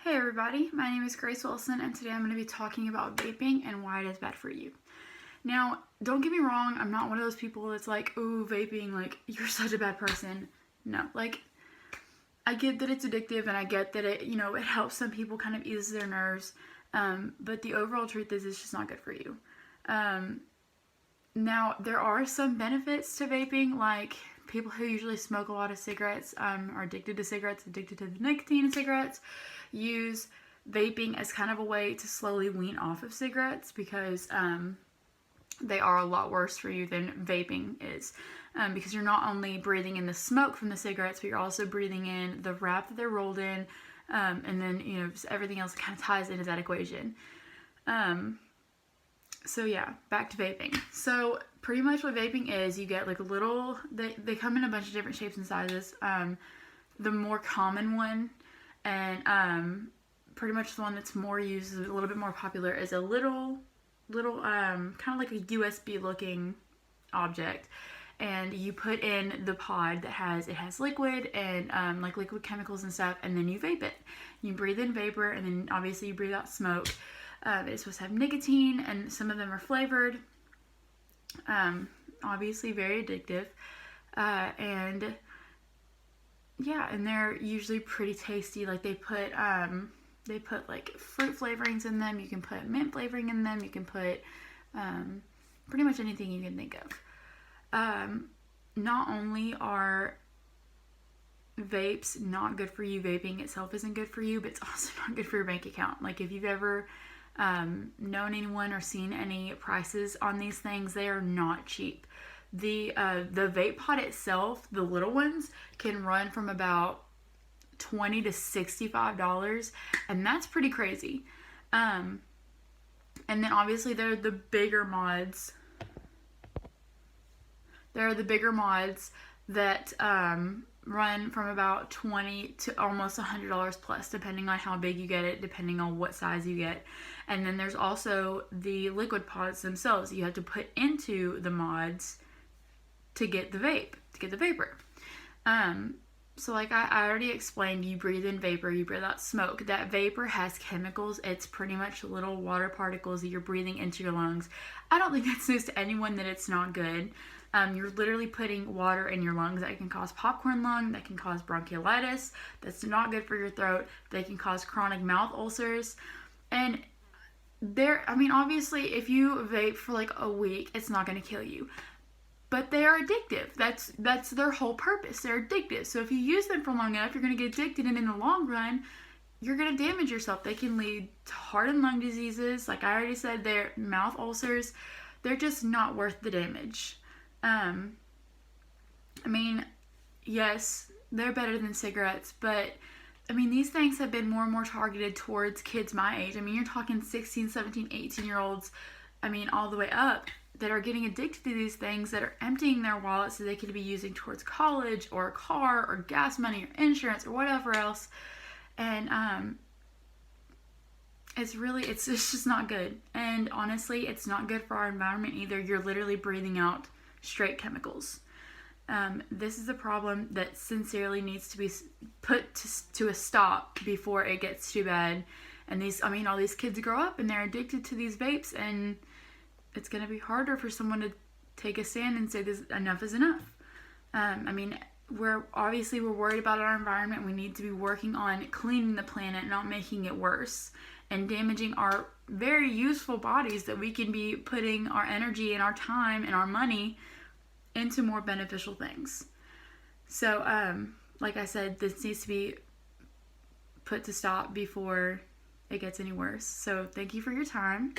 Hey everybody, my name is Grace Wilson and today I'm going to be talking about vaping and why it is bad for you. Now, don't get me wrong, I'm not one of those people that's like, ooh, vaping, like, you're such a bad person. No, like, I get that it's addictive and I get that it, it helps some people kind of ease their nerves, but the overall truth is it's just not good for you. Now, there are some benefits to vaping, like people who usually smoke a lot of cigarettes, are addicted to cigarettes, addicted to the nicotine in cigarettes, use vaping as kind of a way to slowly wean off of cigarettes because they are a lot worse for you than vaping is. Because you're not only breathing in the smoke from the cigarettes, but you're also breathing in the wrap that they're rolled in, and then, just everything else kind of ties into that equation. So yeah, back to vaping. So pretty much what vaping is, you get like a little, they come in a bunch of different shapes and sizes. The more common one, and pretty much the one that's more used, a little bit more popular, is a little kind of like a USB looking object, and you put in the pod that has liquid and like liquid chemicals and stuff, and then you vape it. You breathe in vapor, and then obviously you breathe out smoke. It's supposed to have nicotine, and some of them are flavored. Obviously very addictive, and yeah, and they're usually pretty tasty. Like they put like fruit flavorings in them. You can put mint flavoring in them. You can put pretty much anything you can think of. Not only are vapes not good for you, vaping itself isn't good for you, but it's also not good for your bank account. Like if you've ever known anyone or seen any prices on these things, they are not cheap. The vape pod itself, the little ones, can run from about $20 to $65, and that's pretty crazy. And then obviously there are the bigger mods. There are the bigger mods that run from about $20 to almost $100 plus, depending on how big you get it, depending on what size you get. And then there's also the liquid pods themselves you have to put into the mods to get the vapor. So like I already explained, you breathe in vapor, you breathe out smoke. That vapor has chemicals. It's pretty much little water particles that you're breathing into your lungs. I don't think that's news to anyone that it's not good. You're literally putting water in your lungs that can cause popcorn lung, that can cause bronchiolitis, that's not good for your throat, they can cause chronic mouth ulcers. And obviously if you vape for like a week, it's not going to kill you. But they are addictive. That's their whole purpose. They're addictive. So if you use them for long enough, you're going to get addicted, and in the long run, you're going to damage yourself. They can lead to heart and lung diseases. Like I already said, they're mouth ulcers. They're just not worth the damage. Yes, they're better than cigarettes, but these things have been more and more targeted towards kids my age. You're talking 16, 17, 18-year-olds, all the way up, that are getting addicted to these things, that are emptying their wallets so they could be using towards college or a car or gas money or insurance or whatever else. And it's just not good. And honestly, it's not good for our environment either. You're literally breathing out straight chemicals. This is a problem that sincerely needs to be put to a stop before it gets too bad. And all these kids grow up and they're addicted to these vapes, and it's going to be harder for someone to take a stand and say this, enough is enough. We're worried about our environment. We need to be working on cleaning the planet, not making it worse and damaging our very useful bodies that we can be putting our energy and our time and our money into more beneficial things. So, like I said, this needs to be put to stop before it gets any worse. So thank you for your time.